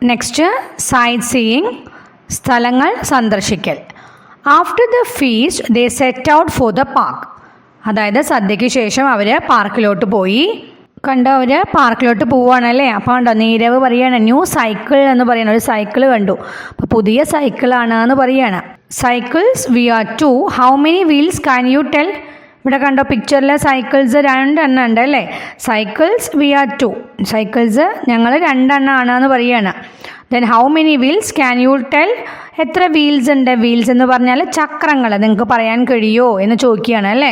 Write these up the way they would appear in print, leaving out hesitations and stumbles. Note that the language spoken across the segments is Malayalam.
നെക്സ്റ്റ് സൈറ്റ് സീയിങ്, സ്ഥലങ്ങൾ സന്ദർശിക്കൽ. After the feast they set out for the park. അതായത് സദ്യയ്ക്ക് ശേഷം അവർ പാർക്കിലോട്ട് പോയി. കണ്ടോ, അവർ പാർക്കിലോട്ട് പോവുകയാണല്ലേ. അപ്പോൾ കണ്ടോ നീരവ് പറയുകയാണ് ന്യൂ സൈക്കിൾ എന്ന് പറയുന്ന ഒരു സൈക്കിൾ കണ്ടു. അപ്പോൾ പുതിയ സൈക്കിളാണ് എന്ന് പറയുകയാണ്. Cycles we are 2. How many wheels can you tell? ഇവിടെ കണ്ടോ പിക്ചറിലെ സൈക്കിൾസ് 2 എണ്ണം ഉണ്ട് അല്ലേ. Cycles we are 2. സൈക്കിൾസ് ഞങ്ങൾ 2 എണ്ണമാണ് എന്ന് പറയുകയാണ്. Then how many wheels can you tell? എത്ര വീൽസ് ഉണ്ട്? വീൽസ് എന്ന് പറഞ്ഞാൽ ചക്രങ്ങൾ. നിങ്ങൾക്ക് പറയാൻ കഴിയുമോ എന്ന് ചോദിക്കുകയാണ് അല്ലേ.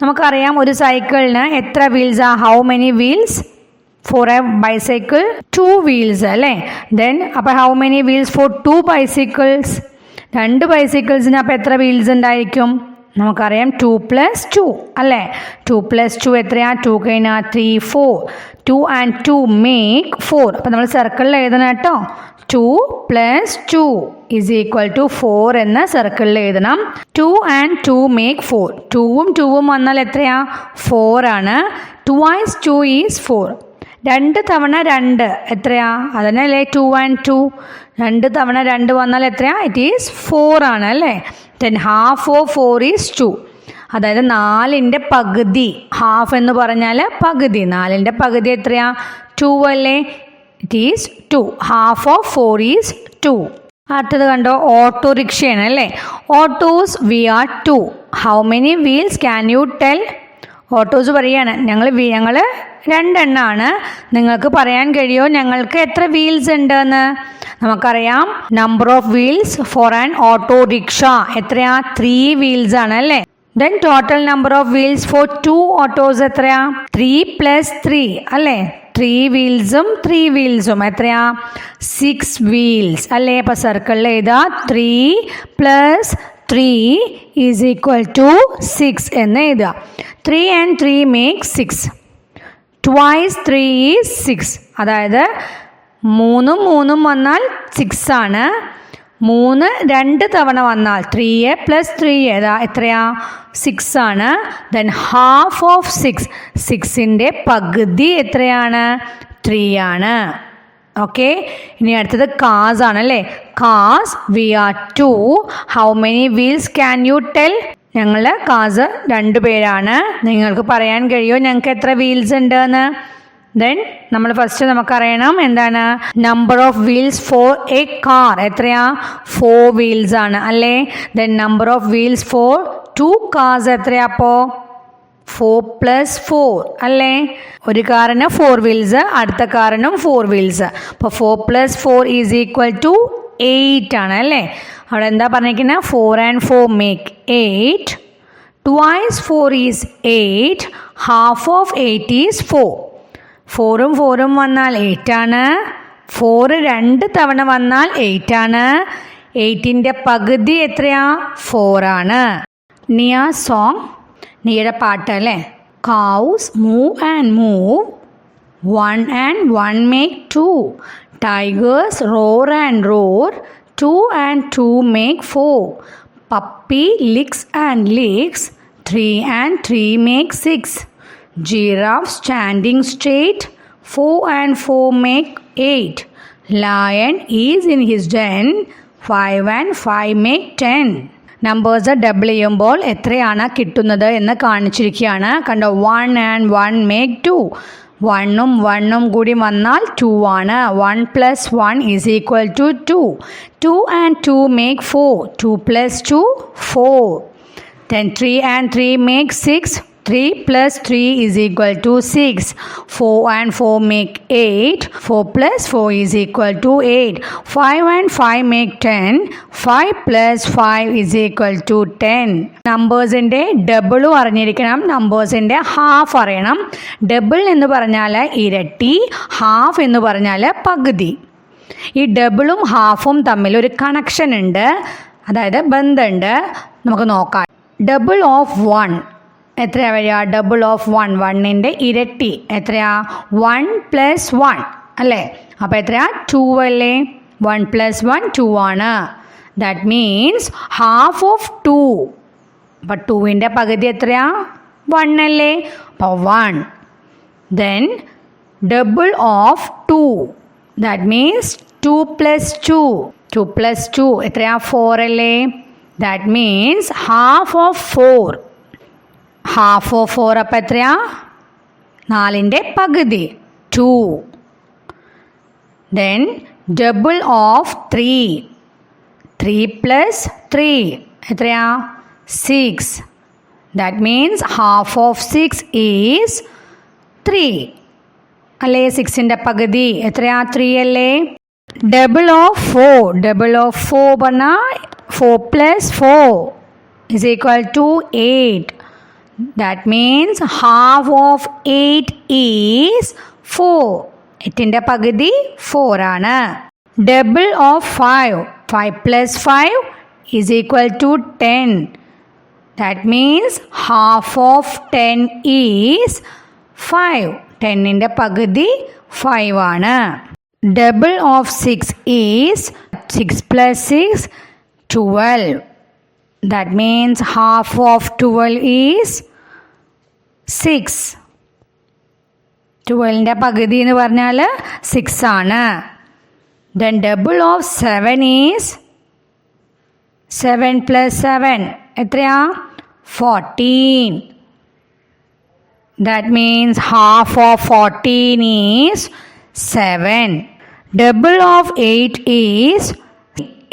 നമുക്കറിയാം ഒരു സൈക്കിളിന് എത്ര വീൽസാ? How many wheels? For a bicycle 2 wheels അല്ലേ. ദെൻ അപ്പോൾ how many wheels for 2 bicycles? 2 ബൈസൈക്കിൾസിന് അപ്പോൾ എത്ര വീൽസ് ഉണ്ടായിരിക്കും? നമുക്കറിയാം 2 + 2 അല്ലേ. 2 + 2 എത്രയാ? 2 കഴിഞ്ഞാൽ 3, 4. 2 and 2 make 4. അപ്പോൾ നമ്മൾ സർക്കിളിൽ എഴുതണം കേട്ടോ. 2 + 2 = 4 എന്ന സർക്കിളിൽ എഴുതണം. 2 and 2 make 4. 2ഉം 2ഉം വന്നാൽ എത്രയാ? 4 ആണ്. 2 × 2 is 4. 2 തവണ 2 എത്രയാ? അതന്നല്ലേ 2 and 2. 2 തവണ 2 വന്നാൽ എത്രയാ? ഇറ്റ് ഈസ് 4 ആണ് അല്ലേ. Then half of 4 is 2. അതായത് 4ൻ്റെ പകുതി. ഹാഫ് എന്ന് പറഞ്ഞാൽ പകുതി. 4ൻ്റെ പകുതി എത്രയാ? 2 അല്ലേ. It is 2. Half of 4 is 2. അടുത്തത് കണ്ടോ ഓട്ടോറിക്ഷയാണ് അല്ലേ. Autos we are 2. How many wheels can you tell? Autos പറയാണ് ഞങ്ങൾ 2 എണ്ണമാണ്. നിങ്ങൾക്ക് പറയാൻ കഴിയുമോ ഞങ്ങൾക്ക് എത്ര വീൽസ് ഉണ്ടെന്ന്? നമുക്കറിയാം number of wheels for an auto rickshaw എത്രയാ? 3 വീൽസ് ആണ് അല്ലേ. Then total number of wheels for 2 autos എത്രയാ? 3 + 3 അല്ലേ. 3 വീൽസും 3 വീൽസും എത്രയാ? 6 വീൽസ് അല്ലേ. അപ്പോൾ സർക്കിളിൽ എഴുതാ 3 + 3 = 6 എന്ന് എഴുതുക. 3 and 3 make 6. 2 × 3 is 6. അതായത് 3ഉം 3ഉം വന്നാൽ 6 ആണ്. 3 2 തവണ വന്നാൽ 3 + 3 എത്രയാ? 6 ആണ്. Then half of 6. 6ൻ്റെ പകുതി എത്രയാണ്? 3 ആണ്. ഓക്കെ. ഇനി അടുത്തത് കാസ് ആണല്ലേ. Cars we are 2. How many wheels can you tell? ഞങ്ങൾ കാസ് 2 പേരാണ്. നിങ്ങൾക്ക് പറയാൻ കഴിയുമോ ഞങ്ങൾക്ക് എത്ര വീൽസ് ഉണ്ട് എന്ന്? ദെൻ നമ്മൾ ഫസ്റ്റ് നമുക്കറിയണം എന്താണ് number of wheels for a car എത്രയാ? 4 വീൽസ് ആണ് അല്ലേ. Then number of wheels for 2 cars എത്രയാ? അപ്പോൾ 4 + 4 അല്ലേ. ഒരു കാറിന് 4 വീൽസ്, അടുത്ത കാറിനും 4 വീൽസ്. അപ്പോൾ 4 + 4 = 8 ആണ് അല്ലേ. അവിടെ എന്താ പറഞ്ഞിരിക്കുന്നത്? 4 and 4 make 8. 2 × 4 is 8. Half of 8 is 4. 4ഉം 4ഉം വന്നാൽ 8 ആണ്. 4 2 തവണ വന്നാൽ 8 ആണ്. 8ൻ്റെ പകുതി എത്രയാ? 4 ആണ്. നിയ സോങ്, നീയുടെ പാട്ട് അല്ലേ. Cows move and move. 1 and 1 make 2. Tigers roar and roar. 2 and 2 make 4. Puppy licks and licks. 3 and 3 make 6. Giraffe standing straight. 4 and 4 make 8. Lion is in his den. 5 and 5 make 10. Numbers double ചെയ്യുമ്പോൾ എത്രയാണ് കിട്ടുന്നത് എന്ന് കാണിച്ചിരിക്കുകയാണ്. കണ്ടോ 1 and 1 make 2. 1ഉം 1ഉം കൂടി വന്നാൽ 2 ആണ്. 1 + 1 = 2. 2 and 2 make 4. 2 + 2 4. Then 3 and 3 make 6. 3 + 3 = 6. 4 and 4 make 8. 4 + 4 = 8. 5 and 5 make 10. 5 + 5 = 10. നമ്പേഴ്സിൻ്റെ ഡബിളും അറിഞ്ഞിരിക്കണം, നമ്പേഴ്സിൻ്റെ ഹാഫ് അറിയണം. ഡബിൾ എന്ന് പറഞ്ഞാൽ ഇരട്ടി, ഹാഫ് എന്ന് പറഞ്ഞാൽ പകുതി. ഈ ഡബിളും ഹാഫും തമ്മിൽ ഒരു കണക്ഷൻ ഉണ്ട്, അതായത് ബന്ധമുണ്ട്. നമുക്ക് നോക്കാം. ഡബിൾ ഓഫ് 1 എത്രയാ വരിക? ഡബിൾ ഓഫ് 1 1ൻ്റെ ഇരട്ടി എത്രയാ? 1 + 1 അല്ലേ. അപ്പോൾ എത്രയാ? 2 അല്ലേ. 1 + 1 2 ആണ്. That means half of 2. അപ്പോൾ 2ൻ്റെ പകുതി എത്രയാ? 1 അല്ലേ. അപ്പോൾ 1. Then double of 2. That means 2 plus 2. 2 plus 2 എത്രയാ? 4 അല്ലേ? That means half of 4. Half of 4 അപ്പം എത്രയാ? 4ൻ്റെ പകുതി 2. Then double of 3. 3 plus 3 എത്രയാ? 6. That means half of 6 is 3 അല്ലേ? 6ൻ്റെ പകുതി എത്രയാ? 3 അല്ലേ? Double of 4. ഡബിൾ ഓഫ് 4 പറഞ്ഞാൽ 4 plus 4 is equal to 8. That means half of 8 is 4. 8ൻ്റെ പകുതി 4 ആണ്. Double of 5. 5 plus 5 is equal to 10. That means half of 10 is 5. 10ൻ്റെ പകുതി 5 ആണ്. Double of 6 is 6 plus 6 12. That means half of 12 is 6. 12ൻ്റെ പകുതി എന്ന് പറഞ്ഞാൽ 6 ആണ്. Then double of 7 is 7 plus 7 എത്രയാ? 14. That means half of 14 is 7. Double of 8 is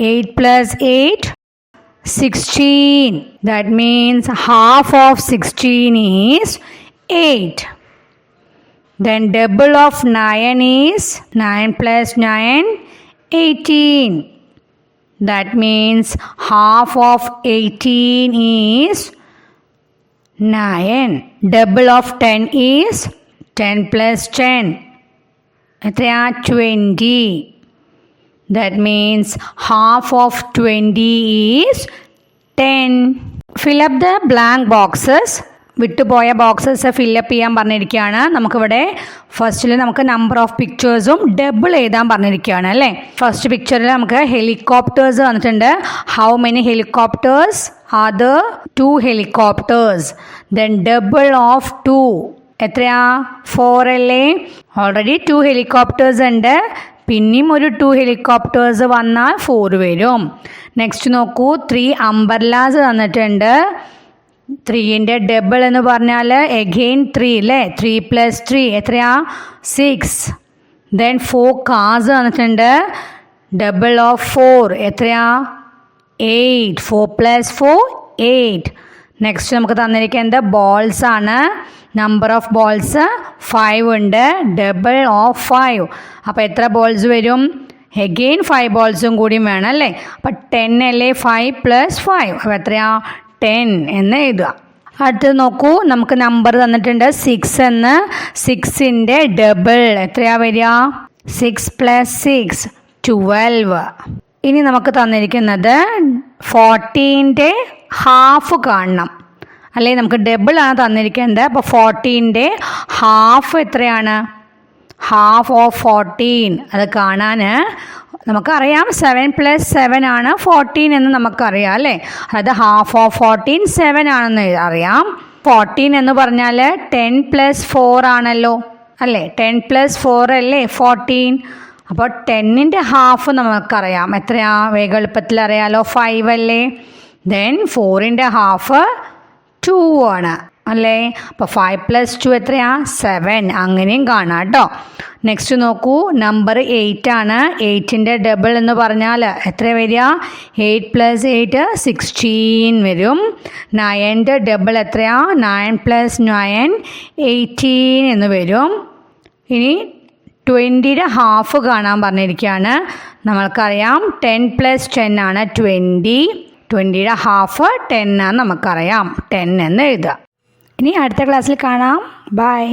8 plus 8 16. That means half of 16 is 8. Then double of 9 is 9 plus 9 18. That means half of 18 is 9. Double of 10 is 10 plus 10 എത്രയാ? 20. That means half of 20 is 10. Fill up the blank boxes. വിട്ടുപോയ ബോക്സസ് ഫില്ലപ്പ് ചെയ്യാൻ പറഞ്ഞിരിക്കുകയാണ്. നമുക്കിവിടെ ഫസ്റ്റിൽ നമുക്ക് നമ്പർ ഓഫ് പിക്ചേഴ്സും ഡബിൾ എഴുതാൻ പറഞ്ഞിരിക്കുകയാണ് അല്ലേ? ഫസ്റ്റ് പിക്ചറിൽ നമുക്ക് ഹെലികോപ്റ്റേഴ്സ് വന്നിട്ടുണ്ട്. How many helicopters? അത് 2 ഹെലികോപ്റ്റേഴ്സ്. ദെൻ ഡബിൾ ഓഫ് 2 എത്രയാ? 4 അല്ലേ? ഓൾറെഡി 2 ഹെലികോപ്റ്റേഴ്സ് ഉണ്ട്. പിന്നെയും ഒരു 2 ഹെലികോപ്റ്റേഴ്സ് വന്നാൽ 4 വരും. നെക്സ്റ്റ് നോക്കൂ, 3 അംബർലാസ് തന്നിട്ടുണ്ട്. 3ൻ്റെ ഡബിൾ എന്ന് പറഞ്ഞാൽ എഗെയിൻ 3 അല്ലേ? 3 plus 3 എത്രയാ? 6. ദെൻ 4 കാർസ് തന്നിട്ടുണ്ട്. ഡബിൾ ഓഫ് 4 എത്രയാ? 8. 4 plus 4 8. നെക്സ്റ്റ് നമുക്ക് തന്നിരിക്കുന്നത് ബോൾസ് ആണ്. നമ്പർ ഓഫ് ബോൾസ് 5 ഉണ്ട്. ഡബിൾ ഓഫ് 5 അപ്പോൾ എത്ര ബോൾസ് വരും? എഗെയിൻ 5 ബോൾസും കൂടിയും വേണം അല്ലേ? അപ്പം 10 അല്ലേ? 5 plus 5 അപ്പോൾ എത്രയാ? 10 എന്ന് എഴുതുക. അടുത്തത് നോക്കൂ, നമുക്ക് നമ്പർ തന്നിട്ടുണ്ട് 6 എന്ന്. 6ൻ്റെ ഡബിൾ എത്രയാ വരിക? 6 plus 6 12. ഇനി നമുക്ക് തന്നിരിക്കുന്നത് 14ൻ്റെ ഹാഫ് കാണണം അല്ലേ? നമുക്ക് ഡബിൾ ആണ് തന്നിരിക്കുന്നത്. അപ്പോൾ 14ൻ്റെ ഹാഫ് എത്രയാണ്? ഹാഫ് ഓഫ് 14 അത് കാണാൻ നമുക്കറിയാം 7 plus 7 ആണ് 14 എന്ന് നമുക്കറിയാം അല്ലേ? അതായത് ഹാഫ് ഓഫ് 14 7 ആണെന്ന് അറിയാം. 14 എന്ന് പറഞ്ഞാൽ 10 plus 4 ആണല്ലോ അല്ലേ? 10 plus 4 അല്ലേ 14? അപ്പോൾ 10ൻ്റെ ഹാഫ് നമുക്കറിയാം. എത്രയാ? വേഗം എളുപ്പത്തിൽ അറിയാലോ, 5 അല്ലേ? ദെൻ 4ൻ്റെ ഹാഫ് 2 ആണ് അല്ലേ? അപ്പോൾ 5 plus 2 എത്രയാ? 7. അങ്ങനെയും കാണാം കേട്ടോ. നെക്സ്റ്റ് നോക്കൂ, നമ്പർ 8 ആണ്. 8ൻ്റെ ഡബിൾ എന്ന് പറഞ്ഞാൽ എത്ര വരിക? 8 plus 8 16 വരും. 9ൻ്റെ ഡബിൾ എത്രയാ? 9 plus 9 18 എന്ന് വരും. ഇനി 20യുടെ ഹാഫ് കാണാൻ പറഞ്ഞിരിക്കുകയാണ്. നമ്മൾക്കറിയാം 10 plus 10 ആണ് 20. 20യുടെ ഹാഫ് 10 ആണ് നമുക്കറിയാം. 10 എന്ന് എഴുതുക. ഇനി അടുത്ത ക്ലാസ്സിൽ കാണാം. ബൈ.